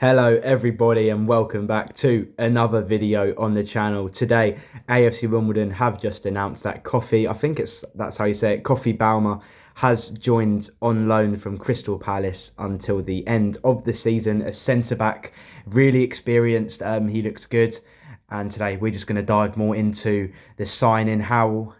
Hello everybody and welcome back to another video on the channel. Today AFC Wimbledon have just announced that that's how you say it, Kofi Balmer has joined on loan from Crystal Palace until the end of the season. A centre-back, really experienced, he looks good. And today we're just going to dive more into the signing, how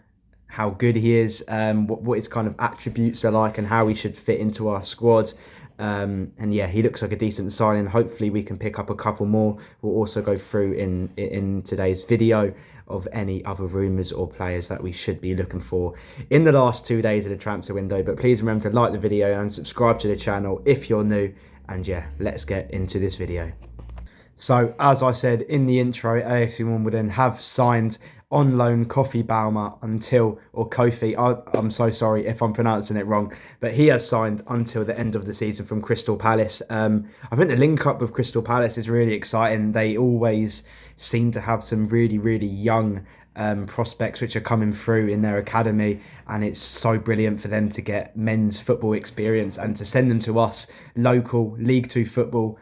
good he is, what his kind of attributes are like and how he should fit into our squad. And yeah, he looks like a decent signing. Hopefully we can pick up a couple more. We'll also go through in today's video of any other rumours or players that we should be looking for in the last 2 days of the transfer window. But please remember to like the video and subscribe to the channel if you're new. And yeah, let's get into this video. So as I said in the intro, AFC Wimbledon have signed on loan Kofi Balmer I'm so sorry if I'm pronouncing it wrong, but he has signed until the end of the season from Crystal Palace. I think the link up with Crystal Palace is really exciting. They always seem to have some really young prospects which are coming through in their academy, and it's so brilliant for them to get men's football experience and to send them to us, local League Two football.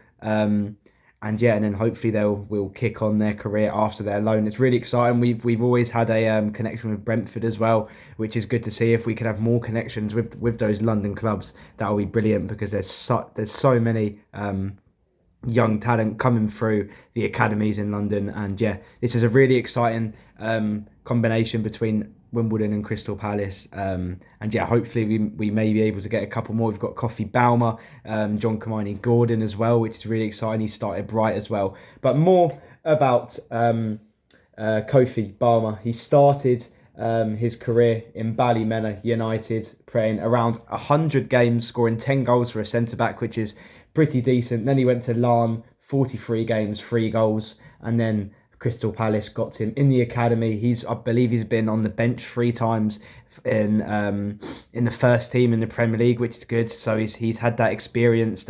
And yeah, and then hopefully will kick on their career after their loan. It's really exciting. We've always had a connection with Brentford as well, which is good to see. If we could have more connections with those London clubs, that would be brilliant, because there's so many young talent coming through the academies in London. And yeah, this is a really exciting combination between Wimbledon and Crystal Palace, and yeah, hopefully we may be able to get a couple more. We've got Kofi Balmer, John Kamani Gordon as well, which is really exciting. He started bright as well. But more about Kofi Balmer. He started his career in Ballymena United, playing around 100 games, scoring 10 goals for a centre-back, which is pretty decent. Then he went to Larne, 43 games, 3 goals, and then Crystal Palace got him in the academy. I believe he's been on the bench 3 times in the first team in the Premier League, which is good. So he's had that experience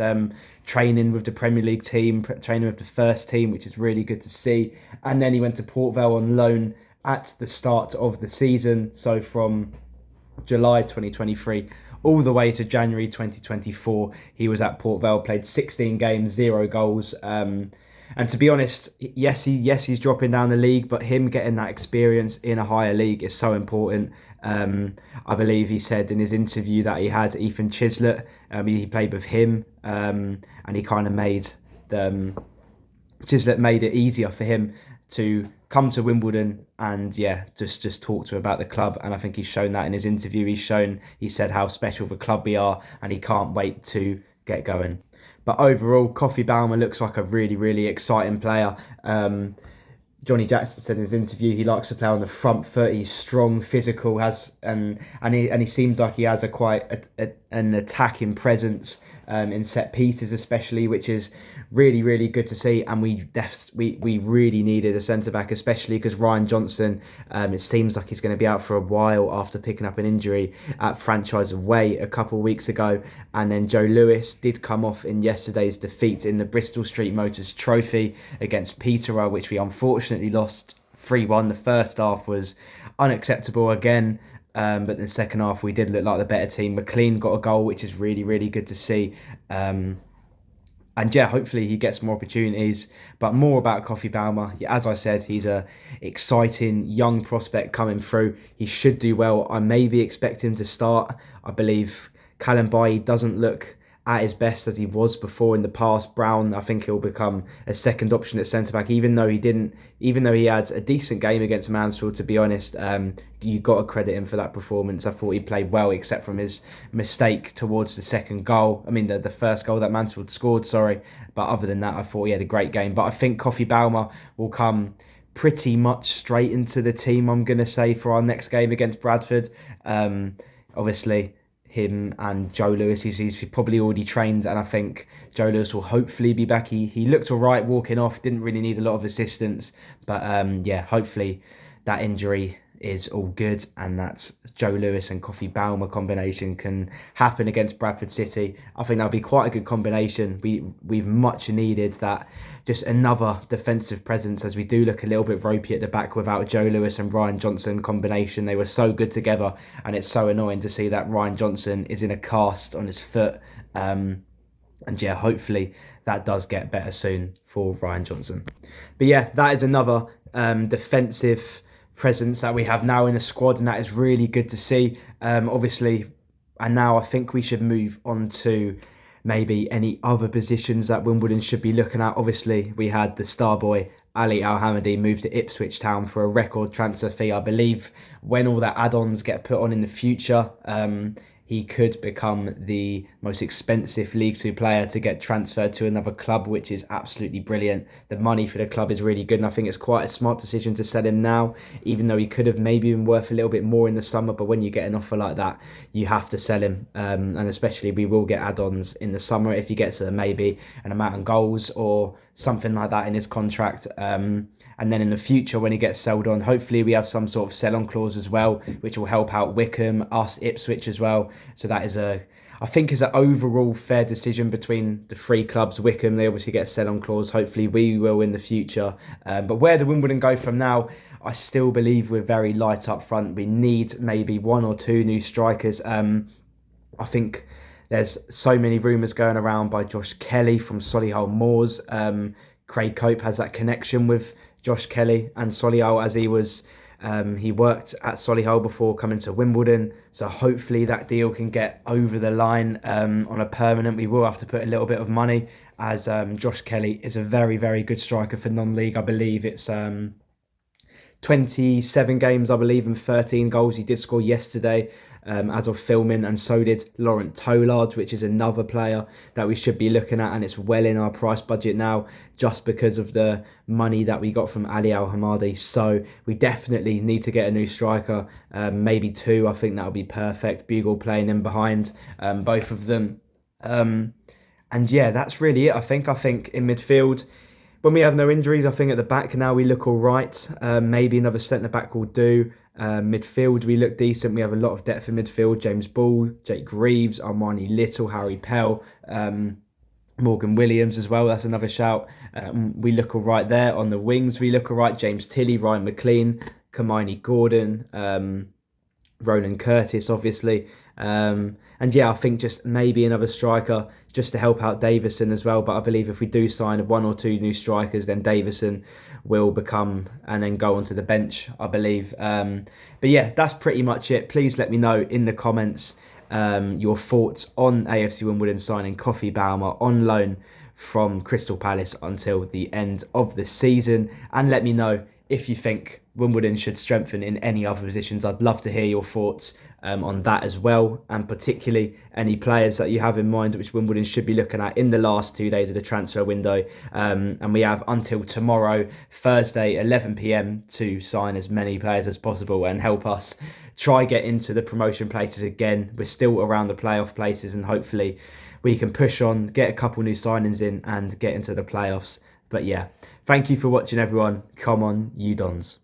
training with the Premier League team, training with the first team, which is really good to see. And then he went to Port Vale on loan at the start of the season. So from July 2023 all the way to January 2024, he was at Port Vale, played 16 games, 0 goals. And to be honest, yes, he's dropping down the league, but him getting that experience in a higher league is so important. I believe he said in his interview that he had Ethan Chislett. He played with him, and he kind of made Chislett made it easier for him to come to Wimbledon and yeah, just talk to him about the club. And I think he's shown that in his interview. He said how special of a club we are, and he can't wait to get going. But overall, Kofi Balmer looks like a really exciting player. Johnny Jackson said in his interview he likes to play on the front foot. He's strong, physical, and he seems like he has an attacking presence in set pieces, especially, which is really good to see. And we really needed a centre back, especially because Ryan Johnson, it seems like he's going to be out for a while after picking up an injury at Franchise Away a couple of weeks ago. And then Joe Lewis did come off in yesterday's defeat in the Bristol Street Motors Trophy against Peterborough, which we unfortunately lost 3-1. The first half was unacceptable again. But in the second half, we did look like the better team. McLean got a goal, which is really good to see. And yeah, hopefully he gets more opportunities. But more about Kofi Balmer. As I said, he's a exciting young prospect coming through. He should do well. I maybe expect him to start. I believe Callum Bailly doesn't look at his best as he was before in the past. Brown, I think he'll become a second option at centre-back, even though he had a decent game against Mansfield, to be honest. You got to credit him for that performance. I thought he played well, except from his mistake towards the second goal. I mean, the first goal that Mansfield scored, sorry. But other than that, I thought he had a great game. But I think Kofi Balmer will come pretty much straight into the team, I'm going to say, for our next game against Bradford. Obviously, him and Joe Lewis, he's probably already trained, and I think Joe Lewis will hopefully be back. He looked all right walking off, didn't really need a lot of assistance, but yeah, hopefully that injury is all good, and that Joe Lewis and Kofi Balmer combination can happen against Bradford City. I think that'll be quite a good combination. We've much needed that, just another defensive presence, as we do look a little bit ropey at the back without Joe Lewis and Ryan Johnson combination. They were so good together, and it's so annoying to see that Ryan Johnson is in a cast on his foot. And yeah, hopefully that does get better soon for Ryan Johnson. But yeah, that is another defensive presence that we have now in the squad, and that is really good to see. Obviously, and now I think we should move on to maybe any other positions that Wimbledon should be looking at. Obviously, we had the star boy Ali Al-Hamadi moved to Ipswich Town for a record transfer fee. I believe when all the add-ons get put on in the future, he could become the most expensive League Two player to get transferred to another club, which is absolutely brilliant. The money for the club is really good, and I think it's quite a smart decision to sell him now, even though he could have maybe been worth a little bit more in the summer. But when you get an offer like that, you have to sell him, and especially we will get add-ons in the summer if he gets maybe an amount of goals or something like that in his contract. And then in the future, when he gets sold on, hopefully we have some sort of sell-on clause as well, which will help out Wickham, us, Ipswich as well. So that is I think is an overall fair decision between the three clubs. Wickham, they obviously get a sell-on clause. Hopefully we will in the future. But where do Wimbledon go from now? I still believe we're very light up front. We need maybe 1 or 2 new strikers. I think there's so many rumours going around by Josh Kelly from Solihull Moors. Craig Cope has that connection with Josh Kelly and Solihull, as he worked at Solihull before coming to Wimbledon. So hopefully that deal can get over the line on a permanent. We will have to put a little bit of money, as Josh Kelly is a very, very good striker for non-league. I believe it's 27 games, I believe, and 13 goals. He did score yesterday as of filming, and so did Laurent Tollard, which is another player that we should be looking at, and it's well in our price budget now just because of the money that we got from Ali Al-Hamadi. So we definitely need to get a new striker, maybe 2. I think that would be perfect. Bugle playing in behind both of them. And yeah, that's really it. I think in midfield, when we have no injuries, I think at the back now we look all right. Maybe another centre-back will do. Midfield, we look decent. We have a lot of depth in midfield. James Ball, Jake Reeves, Armani Little, Harry Pell, Morgan Williams as well. That's another shout. We look all right there. On the wings, we look all right. James Tilley, Ryan McLean, Kamini Gordon, Ronan Curtis, obviously. And yeah, I think just maybe another striker just to help out Davison as well. But I believe if we do sign 1 or 2 new strikers, then Davison will become and then go onto the bench, I believe. But yeah, that's pretty much it. Please let me know in the comments your thoughts on AFC Wimbledon signing Kofi Balmer on loan from Crystal Palace until the end of the season. And let me know if you think Wimbledon should strengthen in any other positions. I'd love to hear your thoughts on that as well, and particularly any players that you have in mind which Wimbledon should be looking at in the last 2 days of the transfer window. And we have until tomorrow, Thursday, 11 p.m. to sign as many players as possible and help us try get into the promotion places again. We're still around the playoff places, and hopefully we can push on, get a couple new signings in and get into the playoffs. But yeah, thank you for watching, everyone. Come on, you Dons.